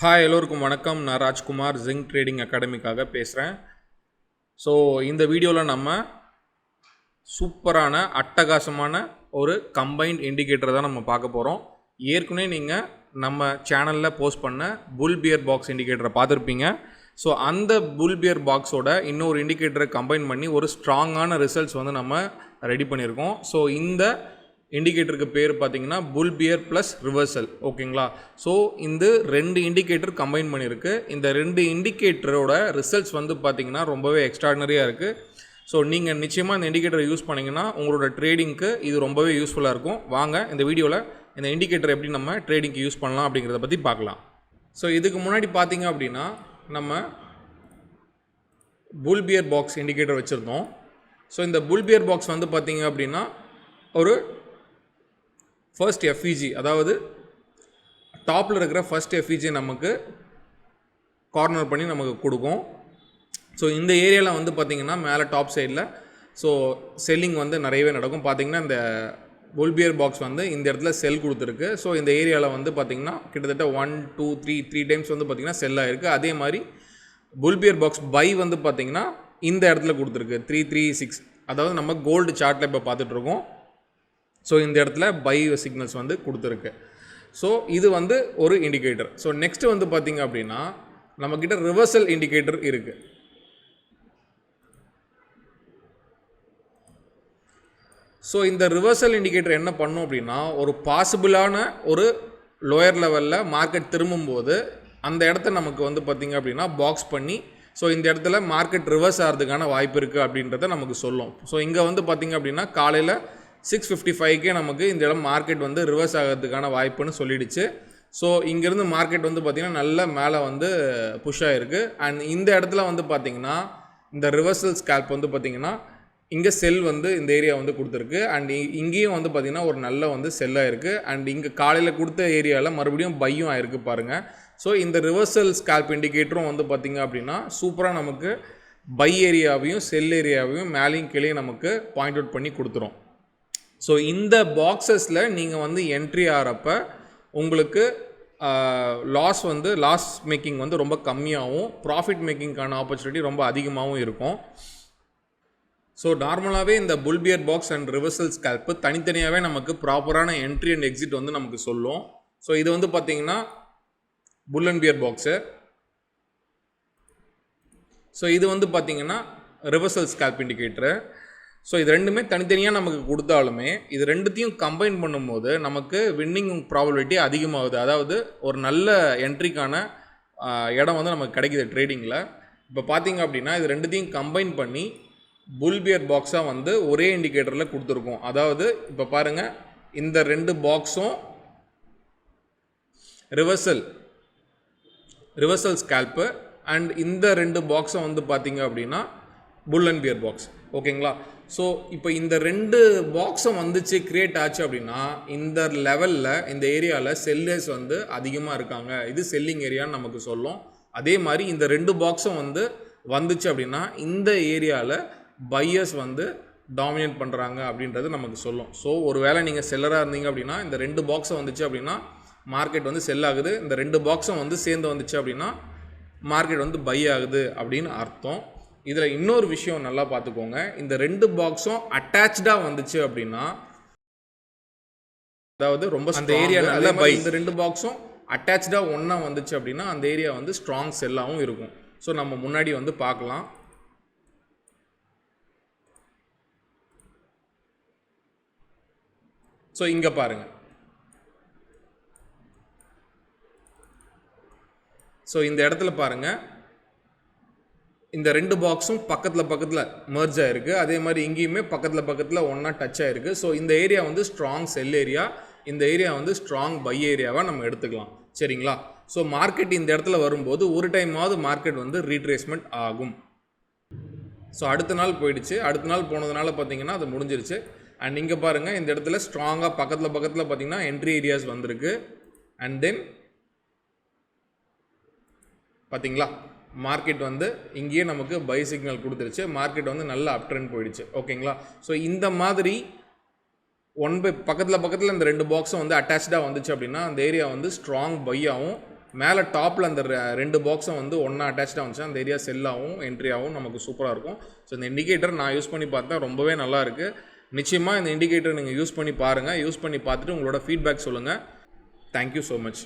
Hi எல்லோருக்கும் வணக்கம். நான் ராஜ்குமார் ஜிங்க் ட்ரேடிங் அகாடமிக்காக பேசுகிறேன். ஸோ இந்த வீடியோவில் நம்ம சூப்பரான அட்டகாசமான ஒரு கம்பைன்ட் இண்டிகேட்டர் தான் நம்ம பார்க்க போகிறோம். ஏற்கனவே நீங்கள் நம்ம சேனலில் போஸ்ட் பண்ண புல் பியர் பாக்ஸ் இண்டிகேட்டரை பார்த்துருப்பீங்க. ஸோ அந்த புல் பியர் பாக்ஸோட இன்னொரு இண்டிகேட்டரை கம்பைன் பண்ணி ஒரு ஸ்ட்ராங்கான ரிசல்ட்ஸ் வந்து நம்ம ரெடி பண்ணியிருக்கோம். ஸோ இந்த இண்டிகேட்டருக்கு பேர் பார்த்தீங்கன்னா புல் பியர் ப்ளஸ் ரிவர்சல். ஓகேங்களா? ஸோ இந்த ரெண்டு இண்டிகேட்டர் கம்பைன் பண்ணியிருக்கு. இந்த ரெண்டு இண்டிகேட்டரோட ரிசல்ட்ஸ் வந்து பார்த்தீங்கன்னா ரொம்பவே எக்ஸ்ட்ராடினரியாக இருக்குது. ஸோ நீங்கள் நிச்சயமாக இந்த இண்டிகேட்டரை யூஸ் பண்ணிங்கன்னா உங்களோட ட்ரேடிங்க்கு இது ரொம்பவே யூஸ்ஃபுல்லாக இருக்கும். வாங்க இந்த வீடியோவில் இந்த இண்டிகேட்டர் எப்படி நம்ம ட்ரேடிங்க்கு யூஸ் பண்ணலாம் அப்படிங்கிறத பற்றி பார்க்கலாம். ஸோ இதுக்கு முன்னாடி பார்த்தீங்க அப்படின்னா நம்ம புல் பியர் பாக்ஸ் இண்டிகேட்டர் வச்சுருந்தோம். ஸோ இந்த புல் பியர் பாக்ஸ் வந்து பார்த்தீங்க அப்படின்னா ஒரு ஃபர்ஸ்ட் எஃப்இஜி, அதாவது டாப்பில் இருக்கிற ஃபர்ஸ்ட் எஃப்இஜி நமக்கு கார்னர் பண்ணி நமக்கு கொடுக்கும். ஸோ இந்த ஏரியாவில் வந்து பார்த்திங்கன்னா மேலே டாப் சைடில் ஸோ செல்லிங் வந்து நிறையவே நடக்கும். பார்த்திங்கன்னா இந்த புல் பியர் பாக்ஸ் வந்து இந்த இடத்துல செல் கொடுத்துருக்கு. ஸோ இந்த ஏரியாவில் வந்து பார்த்திங்கன்னா கிட்டத்தட்ட 1 2 3 டைம்ஸ் வந்து பார்த்திங்கன்னா செல் ஆகிருக்கு. அதே மாதிரி புல் பியர் பாக்ஸ் பை வந்து பார்த்திங்கன்னா இந்த இடத்துல கொடுத்துருக்கு 336, அதாவது நம்ம கோல்டு சார்ட்டில் இப்போ பார்த்துட்ருக்கோம். ஸோ இந்த இடத்துல பை சிக்னல்ஸ் வந்து கொடுத்துருக்கு. ஸோ இது வந்து ஒரு இண்டிகேட்டர். ஸோ நெக்ஸ்ட் வந்து பார்த்திங்க அப்படின்னா நம்மக்கிட்ட ரிவர்சல் இண்டிகேட்டர் இருக்குது. ஸோ இந்த ரிவர்சல் இண்டிகேட்டர் என்ன பண்ணும் அப்படின்னா ஒரு பாசிபிளான ஒரு லோயர் லெவலில் மார்க்கெட் திரும்பும்போது அந்த இடத்த நமக்கு வந்து பார்த்திங்க அப்படின்னா பாக்ஸ் பண்ணி ஸோ இந்த இடத்துல மார்க்கெட் ரிவர்ஸ் ஆகிறதுக்கான வாய்ப்பு இருக்குது அப்படின்றத நமக்கு சொல்லும். ஸோ இங்கே வந்து பார்த்திங்க அப்படின்னா காலையில் 6:55 நமக்கு இந்த இடம் மார்க்கெட் வந்து ரிவர்ஸ் ஆகிறதுக்கான வாய்ப்புன்னு சொல்லிடுச்சு. ஸோ இங்கேருந்து மார்க்கெட் வந்து பார்த்திங்கன்னா நல்ல மேலே வந்து புஷ் ஆகிருக்கு. அண்ட் இந்த இடத்துல வந்து பார்த்திங்கன்னா இந்த ரிவர்சல் ஸ்கேல்ப் வந்து பார்த்திங்கன்னா இங்கே செல் வந்து இந்த ஏரியா வந்து கொடுத்துருக்கு. அண்ட் இங்கேயும் வந்து பார்த்திங்கன்னா ஒரு நல்ல வந்து செல் ஆகிருக்கு. அண்ட் இங்கே காலையில் கொடுத்த ஏரியாவில் மறுபடியும் பையும் ஆகிருக்கு பாருங்கள். ஸோ இந்த ரிவர்சல் ஸ்கேல்ப் இண்டிகேட்டரும் வந்து பார்த்திங்க அப்படின்னா சூப்பராக நமக்கு பை ஏரியாவையும் செல் ஏரியாவையும் மேலேயும் கீழே நமக்கு பாயிண்ட் அவுட் பண்ணி கொடுத்துரும். ஸோ இந்த பாக்ஸஸில் நீங்கள் வந்து என்ட்ரி ஆகிறப்ப உங்களுக்கு லாஸ் மேக்கிங் வந்து ரொம்ப கம்மியாகவும் ப்ராஃபிட் மேக்கிங்கான ஆப்பர்ச்சுனிட்டி ரொம்ப அதிகமாகவும் இருக்கும். ஸோ நார்மலாகவே இந்த bull bear box and reversal scalp தனித்தனியாகவே நமக்கு ப்ராப்பரான என்ட்ரி அண்ட் எக்ஸிட் வந்து நமக்கு சொல்லும். ஸோ இது வந்து பார்த்திங்கன்னா full and pier box. So இது வந்து பார்த்திங்கன்னா ரிவர்சல் ஸ்கேல்ப் இண்டிகேட்டரு. ஸோ இது ரெண்டுமே தனித்தனியாக நமக்கு கொடுத்தாலுமே இது ரெண்டுத்தையும் கம்பைன் பண்ணும்போது நமக்கு வின்னிங் ப்ராபபிலிட்டி அதிகமாகுது. அதாவது ஒரு நல்ல என்ட்ரிக்கான இடம் வந்து நமக்கு கிடைக்கிது ட்ரேடிங்கில். இப்போ பார்த்திங்க அப்படின்னா இது ரெண்டுத்தையும் கம்பைன் பண்ணி புல் பியர் பாக்ஸாக வந்து ஒரே இண்டிகேட்டரில் கொடுத்துருக்கோம். அதாவது இப்போ பாருங்கள், இந்த ரெண்டு பாக்ஸும் ரிவர்சல் ஸ்கேல்ப்பு அண்ட் இந்த ரெண்டு பாக்ஸும் வந்து பார்த்திங்க அப்படின்னா புல் அண்ட் பியர் பாக்ஸ். ஓகேங்களா? ஸோ இப்போ இந்த ரெண்டு பாக்ஸும் வந்துச்சு கிரியேட் ஆச்சு அப்படின்னா இந்த லெவலில் இந்த ஏரியாவில் செல்லர்ஸ் வந்து அதிகமாக இருக்காங்க, இது செல்லிங் ஏரியான்னு நமக்கு சொல்லும். அதே மாதிரி இந்த ரெண்டு பாக்ஸும் வந்துச்சு அப்படின்னா இந்த ஏரியாவில் பையர்ஸ் வந்து டாமினேட் பண்ணுறாங்க அப்படின்றது நமக்கு சொல்லும். ஸோ ஒரு வேளை நீங்கள் செல்லராக இருந்தீங்க அப்படின்னா இந்த ரெண்டு பாக்ஸும் வந்துச்சு அப்படின்னா மார்க்கெட் வந்து செல் ஆகுது, இந்த ரெண்டு பாக்ஸும் வந்து சேர்ந்து வந்துச்சு அப்படின்னா மார்க்கெட் வந்து பை ஆகுது அப்படின்னு அர்த்தம். இதில் இன்னொரு விஷயம் நல்லா பார்த்துக்கோங்க, இந்த ரெண்டு பாக்ஸும் அட்டாச்சாக வந்துச்சு அப்படின்னா, அதாவது ரொம்ப அந்த ஏரியா நல்ல பை, இந்த ரெண்டு பாக்ஸும் அட்டாச்சாக ஒன்றா வந்துச்சு அப்படின்னா அந்த ஏரியா வந்து ஸ்ட்ராங் செல்லாகவும் இருக்கும். ஸோ நம்ம முன்னாடி வந்து பார்க்கலாம். ஸோ இங்கே பாருங்கள், ஸோ இந்த இடத்துல பாருங்கள், இந்த ரெண்டு பாக்ஸும் பக்கத்தில் மெர்ஜ் ஆகிருக்கு. அதே மாதிரி இங்கேயுமே பக்கத்தில் ஒன்றா டச் ஆகிருக்கு. ஸோ இந்த ஏரியா வந்து ஸ்ட்ராங் செல் ஏரியா, இந்த ஏரியா வந்து ஸ்ட்ராங் பை ஏரியாவாக நம்ம எடுத்துக்கலாம். சரிங்களா? ஸோ மார்க்கெட் இந்த இடத்துல வரும்போது ஒரு டைமாவது மார்க்கெட் வந்து ரீட்ரேஸ்மெண்ட் ஆகும். ஸோ அடுத்த நாள் போயிடுச்சு. அடுத்த நாள் போனதுனால பார்த்திங்கன்னா அது முடிஞ்சிருச்சு. அண்ட் இங்கே பாருங்கள், இந்த இடத்துல ஸ்ட்ராங்காக பக்கத்தில் பார்த்திங்கன்னா என்ட்ரி ஏரியாஸ் வந்திருக்கு. அண்ட் தென் பார்த்திங்களா மார்க்கெட் வந்து இங்கேயே நமக்கு பை சிக்னல் கொடுத்துருச்சு. மார்க்கெட் வந்து நல்ல அப் ட்ரெண்ட் போயிடுச்சு. ஓகேங்களா? ஸோ இந்த மாதிரி பக்கத்தில் இந்த ரெண்டு பாக்ஸும் வந்து அட்டாச்சாக வந்துச்சு அப்படின்னா அந்த ஏரியா வந்து ஸ்ட்ராங் பையாகவும் மேலே டாப்பில் அந்த 2 பாக்ஸும் வந்து ஒன்றா அட்டாச்சாக வந்துச்சு, அந்த ஏரியா செல்லாகவும் என்ட்ரியாகவும் நமக்கு சூப்பராக இருக்கும். ஸோ இந்த இண்டிகேட்டர் நான் யூஸ் பண்ணி பார்த்தேன், ரொம்பவே நல்லா இருக்குது. நிச்சயமாக இந்த இண்டிகேட்டர் நீங்கள் யூஸ் பண்ணி பாருங்கள். யூஸ் பண்ணி பார்த்துட்டு உங்களோட ஃபீட்பேக் சொல்லுங்கள். Thank you so much.